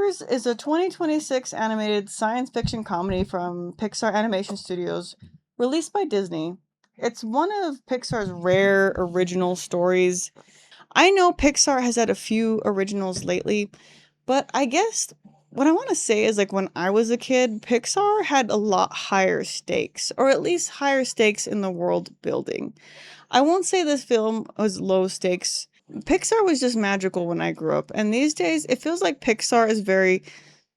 Hoppers is a 2026 animated science fiction comedy from Pixar Animation Studios, released by Disney. It's one of Pixar's rare original stories. I know Pixar has had a few originals lately, but I guess what I want to say is like when I was a kid, Pixar had a lot higher stakes, or at least higher stakes in the world building. I won't say this film was low stakes. Pixar was just magical when I grew up, and these days it feels like Pixar is very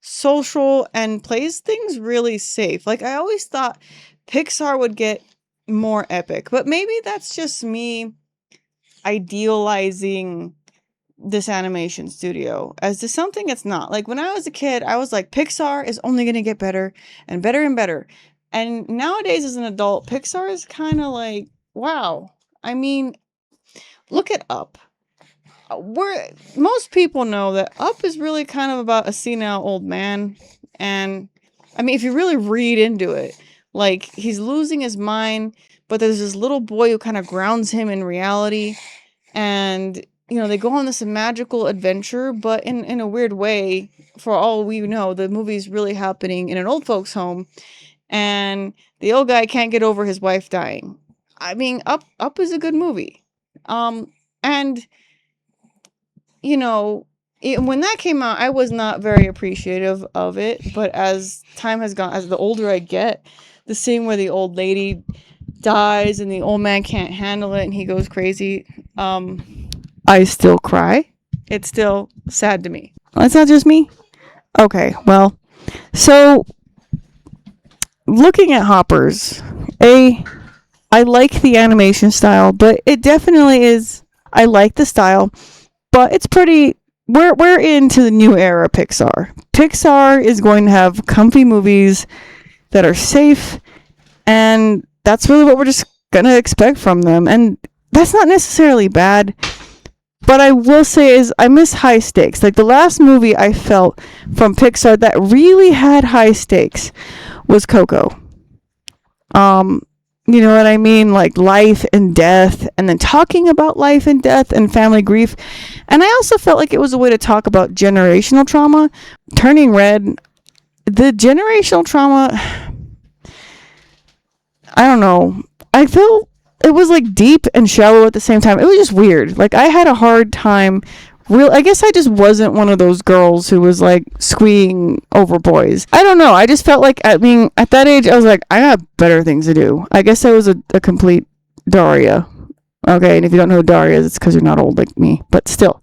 social and plays things really safe. Like I always thought Pixar would get more epic, but maybe that's just me idealizing this animation studio as to something it's not. Like when I was a kid, I was like, Pixar is only going to get better and better and better. And nowadays, as an adult, Pixar is kind of like, wow. I mean, look at Up. Most people know that Up is really kind of about a senile old man. And I mean, if you really read into it, like he's losing his mind, but there's this little boy who kind of grounds him in reality. And they go on this magical adventure, but in a weird way, for all we know, the movie's really happening in an old folks' home, and the old guy can't get over his wife dying. I mean, Up is a good movie. And when that came out, I was not very appreciative of it, but as time has gone, as the older I get, the scene where the old lady dies and the old man can't handle it and he goes crazy, I still cry. It's still sad to me. That's not just me? Okay, well, so looking at Hoppers, I like the animation style, but it definitely is, I like the style, but it's pretty, we're into the new era Pixar. Pixar is going to have comfy movies that are safe, and that's really what we're just going to expect from them. And that's not necessarily bad. But I will say is I miss high stakes. Like the last movie I felt from Pixar that really had high stakes was Coco. You know what I mean? Like life and death, and then talking about life and death and family grief. And I also felt like it was a way to talk about generational trauma. Turning Red, the generational trauma, I don't know. I feel it was like deep and shallow at the same time. It was just weird. Like I had a hard time. I guess I just wasn't one of those girls who was like squeeing over boys. I don't know. I just felt like at that age, I was like, I got better things to do. I guess I was a complete Daria. Okay, and if you don't know who Daria is, it's because you're not old like me. But still,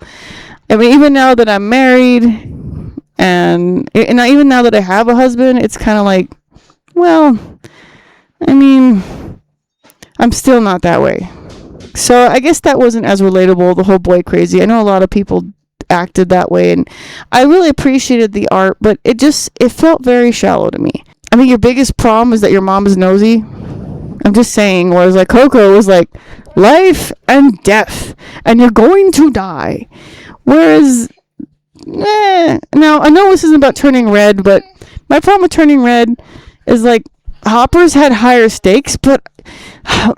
I mean, even now that I'm married, and even now that I have a husband, it's kind of like, well, I mean, I'm still not that way. So I guess that wasn't as relatable, the whole boy crazy. I know a lot of people acted that way, and I really appreciated the art, but it felt very shallow to me. I mean, your biggest problem is that your mom is nosy. I'm just saying, whereas like Coco was like life and death, and you're going to die. Whereas, now I know this isn't about Turning Red, but my problem with Turning Red is like Hoppers had higher stakes, but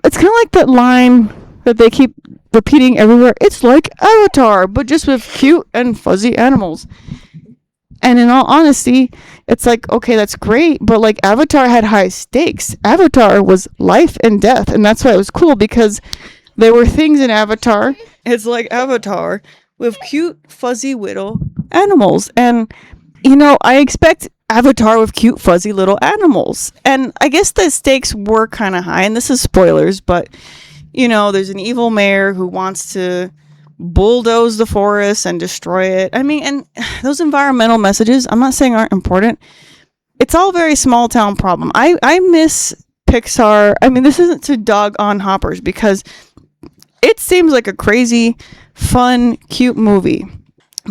it's kind of like that line that they keep repeating everywhere. It's like Avatar, but just with cute and fuzzy animals. And in all honesty, it's like, okay, that's great, but like Avatar had high stakes. Avatar was life and death, and that's why it was cool, because there were things in Avatar. It's like Avatar with cute, fuzzy little animals. And, I expect Avatar with cute, fuzzy little animals. And I guess the stakes were kind of high, and this is spoilers, but there's an evil mayor who wants to bulldoze the forest and destroy it. I mean, and those environmental messages, I'm not saying aren't important. It's all very small town problem. I miss Pixar. I mean, this isn't to dog on Hoppers, because it seems like a crazy, fun, cute movie.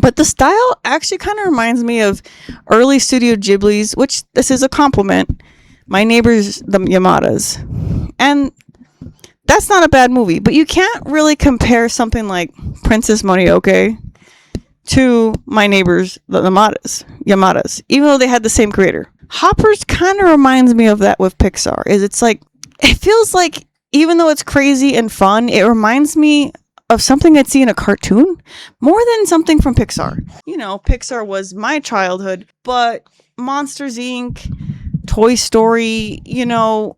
But the style actually kind of reminds me of early Studio Ghibli's, which this is a compliment. My Neighbors, the Yamadas. And that's not a bad movie, but you can't really compare something like Princess Mononoke to My Neighbors, the Yamadas, even though they had the same creator. Hoppers kind of reminds me of that with Pixar. It feels like, even though it's crazy and fun, it reminds me of something I'd see in a cartoon more than something from Pixar. You know, Pixar was my childhood, but Monsters Inc., Toy Story, you know,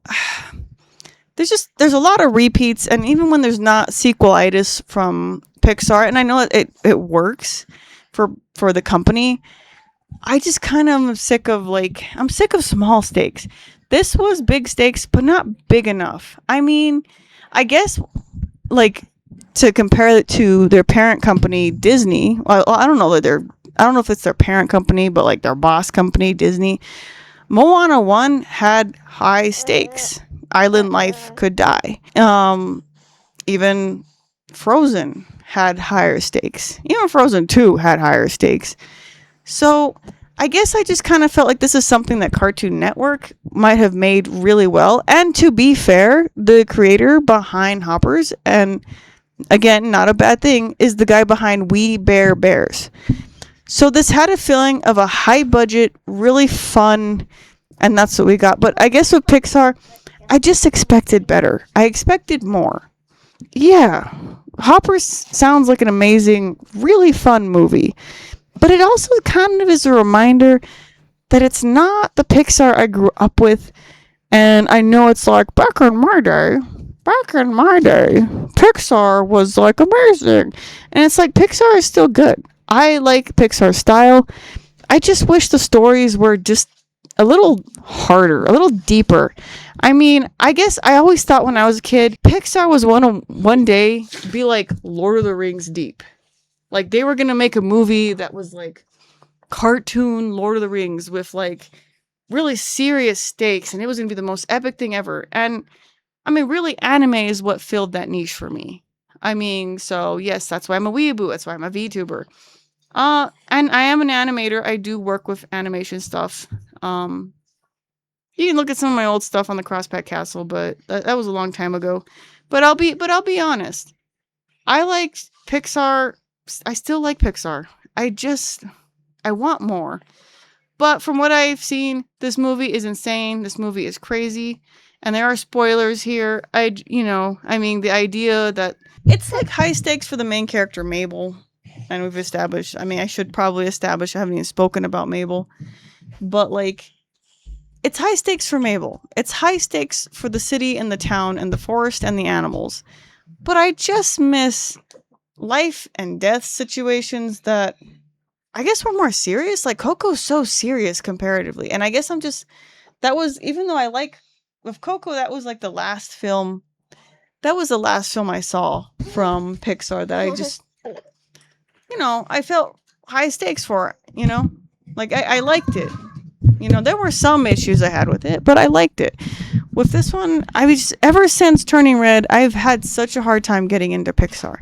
there's a lot of repeats, and even when there's not sequelitis from Pixar, and I know it works for the company, I just kind of am sick of I'm sick of small stakes. This was big stakes, but not big enough. I mean, I guess like to compare it to their parent company Disney. Well, I don't know if it's their parent company, but like their boss company Disney. Moana 1 had high stakes. Island life could die. Even Frozen had higher stakes. Even Frozen 2 had higher stakes. So I guess I just kind of felt like this is something that Cartoon Network might have made really well. And to be fair, the creator behind Hoppers, and again, not a bad thing, is the guy behind We Bare Bears. So this had a feeling of a high budget, really fun, and that's what we got. But I guess with Pixar, I just expected better. I expected more. Yeah, Hoppers sounds like an amazing, really fun movie. But it also kind of is a reminder that it's not the Pixar I grew up with. And I know it's like, back in my day, Pixar was like amazing. And it's like, Pixar is still good. I like Pixar style. I just wish the stories were just a little harder, a little deeper. I mean, I guess I always thought when I was a kid, Pixar was one day be like Lord of the Rings deep. Like they were going to make a movie that was like cartoon Lord of the Rings with like really serious stakes, and it was going to be the most epic thing ever. And I mean, really, anime is what filled that niche for me. I mean, so yes, that's why I'm a weeaboo. That's why I'm a VTuber. And I am an animator. I do work with animation stuff. You can look at some of my old stuff on the Crosspack Castle, but that was a long time ago. But I'll be honest. I like Pixar. I still like Pixar. I want more. But from what I've seen, this movie is insane. This movie is crazy. And there are spoilers here. The idea that it's like high stakes for the main character, Mabel. And we've established, I should probably establish, I haven't even spoken about Mabel. But like, it's high stakes for Mabel. It's high stakes for the city and the town and the forest and the animals. But I just miss life and death situations that I guess were more serious. Like Coco's so serious comparatively. And I guess even though I like with Coco, that was like the last film. That was the last film I saw from Pixar that I just, I felt high stakes for it, like I liked it. There were some issues I had with it, but I liked it. With this one, ever since Turning Red, I've had such a hard time getting into Pixar.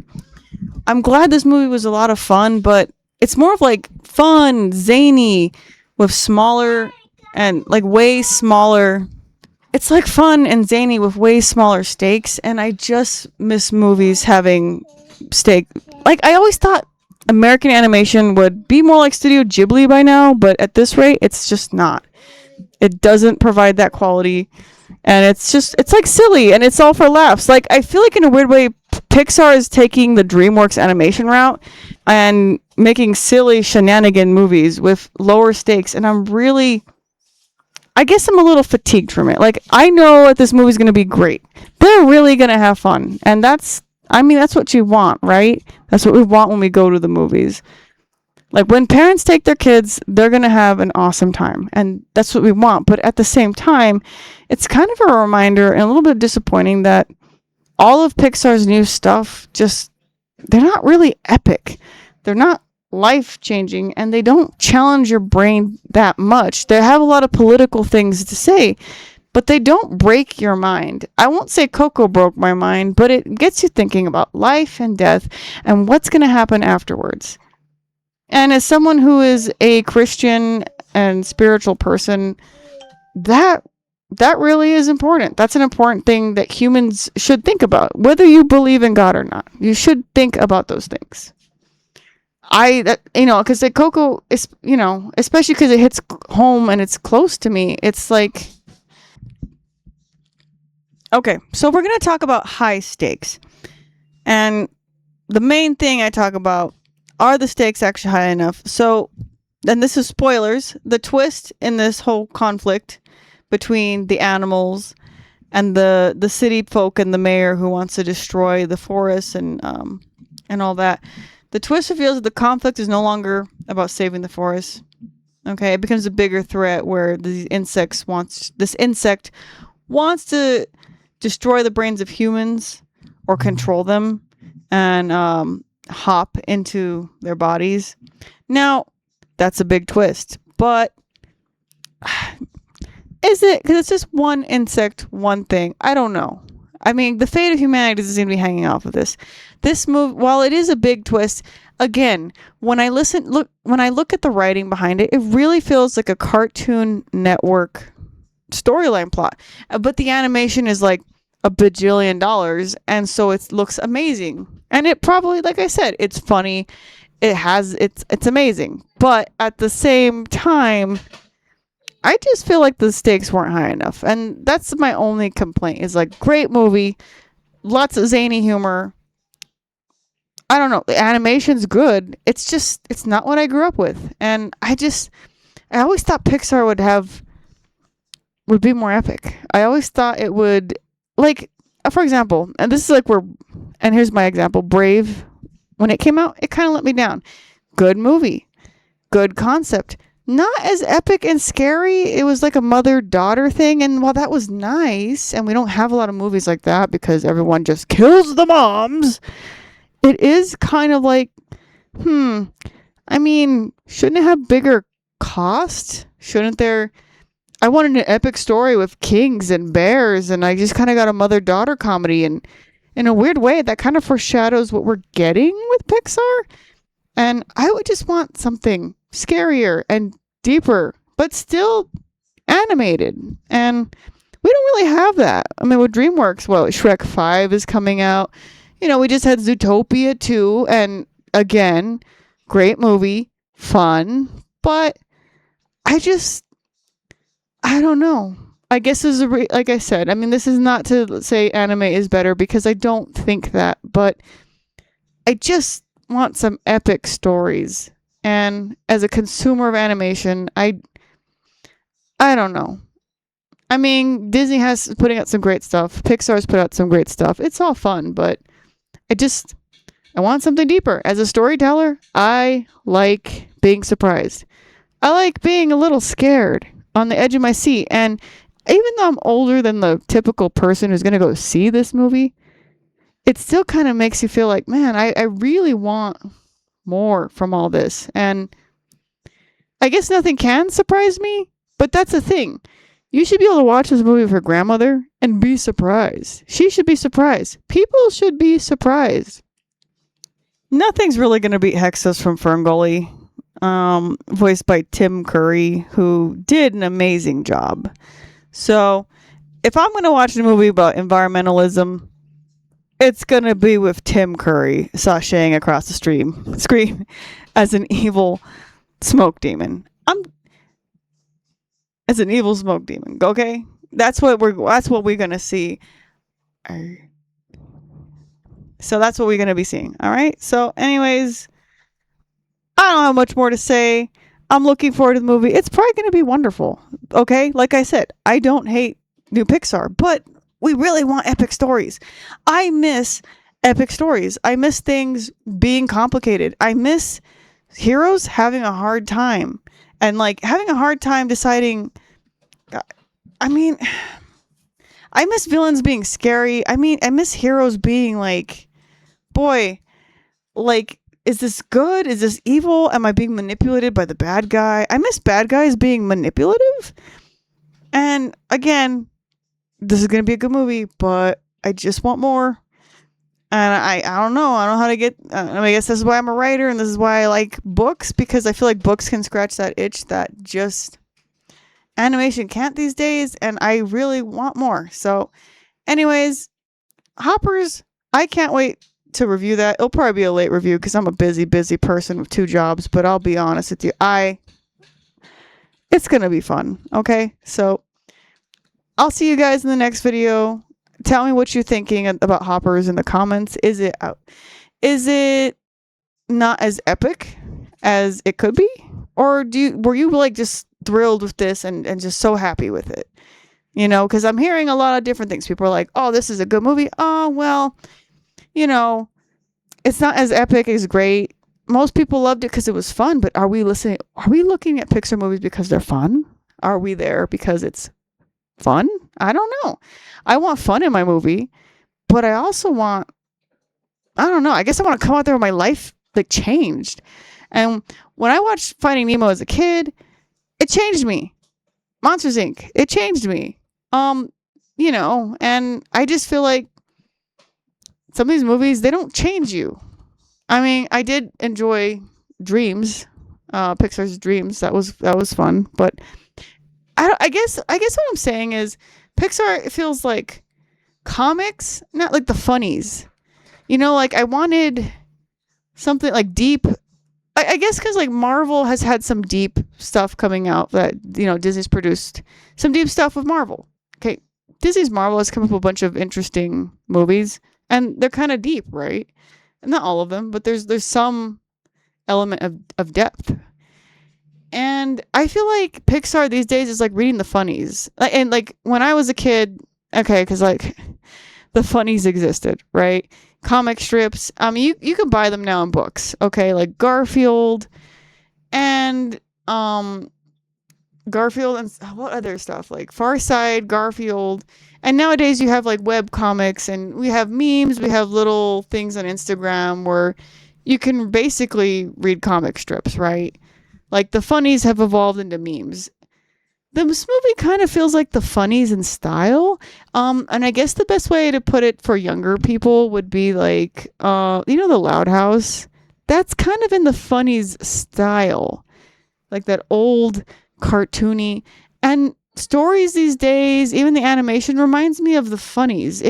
I'm glad this movie was a lot of fun, but it's more of like fun, zany, with smaller and like way smaller. It's like fun and zany with way smaller stakes, and I just miss movies having stake. Like I always thought American animation would be more like Studio Ghibli by now, but at this rate, it's just not. It doesn't provide that quality, and it's like silly, and it's all for laughs. Like I feel like in a weird way, Pixar is taking the DreamWorks animation route and making silly shenanigan movies with lower stakes, and I guess I'm a little fatigued from it. Like I know that this movie's going to be great. They're really going to have fun, and that's what you want, right? That's what we want when we go to the movies. Like when parents take their kids, they're going to have an awesome time, and that's what we want. But at the same time, it's kind of a reminder and a little bit disappointing that all of Pixar's new stuff they're not really epic. They're not life-changing, and they don't challenge your brain that much. They have a lot of political things to say, but they don't break your mind. I won't say Coco broke my mind, but it gets you thinking about life and death and what's going to happen afterwards. And as someone who is a Christian and spiritual person, that really is important. That's an important thing that humans should think about, whether you believe in God or not. You should think about those things. Because like Coco is, especially because it hits home and it's close to me. It's like, okay, so we're going to talk about high stakes. And the main thing I talk about, are the stakes actually high enough? So, and this is spoilers, the twist in this whole conflict between the animals and the city folk and the mayor who wants to destroy the forest and all that. The twist reveals that the conflict is no longer about saving the forest. Okay, it becomes a bigger threat where this insect wants to destroy the brains of humans or control them and hop into their bodies. Now, that's a big twist, but is it? Because it's just one insect, one thing. I don't know. I mean, the fate of humanity doesn't seem to be hanging off of this. This move, while it is a big twist, again, when I look at the writing behind it, it really feels like a Cartoon Network storyline plot. But the animation is like $1 bajillion, and so it looks amazing. And it probably, like I said, it's funny. It's amazing. But at the same time, I just feel like the stakes weren't high enough. And that's my only complaint, is like, great movie, lots of zany humor. I don't know, the animation's good. It's not what I grew up with. And I always thought Pixar would be more epic. I always thought it would, like, for example, and this is like and here's my example, Brave, when it came out, it kind of let me down. Good movie, good concept. Not as epic and scary. It was like a mother-daughter thing. And while that was nice, and we don't have a lot of movies like that because everyone just kills the moms, it is kind of like, I mean, shouldn't it have bigger cost? Shouldn't there? I wanted an epic story with kings and bears, and I just kind of got a mother-daughter comedy. And in a weird way, that kind of foreshadows what we're getting with Pixar. And I would just want something scarier and deeper, but still animated. And we don't really have that. I mean, with DreamWorks, Shrek 5 is coming out. You know, we just had Zootopia 2, and again, great movie, fun, but I don't know. I guess like I said, I mean, this is not to say anime is better, because I don't think that, but I just want some epic stories. And as a consumer of animation, I don't know. I mean, Disney has putting out some great stuff. Pixar's put out some great stuff. It's all fun, but I want something deeper. As a storyteller, I like being surprised. I like being a little scared, on the edge of my seat. And even though I'm older than the typical person who's going to go see this movie, it still kind of makes you feel like, man, I really want more from all this. And I guess nothing can surprise me, but that's the thing. You should be able to watch this movie with your grandmother and be surprised. She should be surprised. People should be surprised. Nothing's really going to beat Hexos from Ferngully, voiced by Tim Curry, who did an amazing job. So, if I'm going to watch a movie about environmentalism, it's going to be with Tim Curry sashaying across the screen as an evil smoke demon. As an evil smoke demon, okay? That's what we're going to see. So that's what we're going to be seeing, all right? So anyways, I don't have much more to say. I'm looking forward to the movie. It's probably going to be wonderful, okay? Like I said, I don't hate new Pixar, but we really want epic stories. I miss epic stories. I miss things being complicated. I miss heroes having a hard time. And like having a hard time deciding, I mean, I miss villains being scary. I mean, I miss heroes being like, boy, like, is this good? Is this evil? Am I being manipulated by the bad guy? I miss bad guys being manipulative. And again, this is going to be a good movie, but I just want more. And I don't know. I don't know how to get... I guess this is why I'm a writer, and this is why I like books, because I feel like books can scratch that itch that just animation can't these days, and I really want more. So, anyways, Hoppers, I can't wait to review that. It'll probably be a late review because I'm a busy person with 2 jobs, but I'll be honest with you. It's going to be fun, okay? So, I'll see you guys in the next video. Tell me what you're thinking about Hoppers in the comments. Is it out? Is it not as epic as it could be? Or were you like just thrilled with this and just so happy with it? You know, because I'm hearing a lot of different things. People are like, oh, this is a good movie. Oh, well, you know, it's not as epic as great. Most people loved it because it was fun, but are we listening? Are we looking at Pixar movies because they're fun? Are we there because it's fun? I don't know. I want fun in my movie, but I also want, I don't know. I guess I want to come out there with my life like changed. And when I watched Finding Nemo as a kid, it changed me. Monsters Inc. It changed me. You know, and I just feel like some of these movies, they don't change you. I mean, I did enjoy Dreams, Pixar's Dreams. That was fun. But I guess what I'm saying is Pixar, it feels like comics, not like the funnies. You know, like I wanted something like deep. I guess because like Marvel has had some deep stuff coming out that, you know, Disney's produced some deep stuff with Marvel. Okay, Disney's Marvel has come up with a bunch of interesting movies, and they're kind of deep, right? Not all of them, but there's some element of depth. And I feel like Pixar these days is like reading the funnies. And like when I was a kid, okay, because like the funnies existed, right? Comic strips. You can buy them now in books, okay? Like Garfield and what other stuff? Like Far Side, Garfield. And nowadays you have like web comics, and we have memes, we have little things on Instagram where you can basically read comic strips, right? Like the funnies have evolved into memes. This movie kind of feels like the funnies in style. And I guess the best way to put it for younger people would be like, you know, the Loud House? That's kind of in the funnies style. Like that old cartoony. And stories these days, even the animation reminds me of the funnies.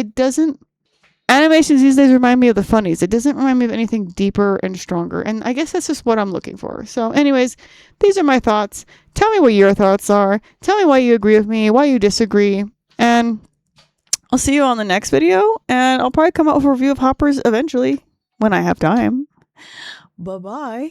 Animations these days remind me of the funnies. It doesn't remind me of anything deeper and stronger. And I guess that's just what I'm looking for. So anyways, these are my thoughts. Tell me what your thoughts are. Tell me why you agree with me, why you disagree. And I'll see you on the next video. And I'll probably come out with a review of Hoppers eventually when I have time. Bye-bye.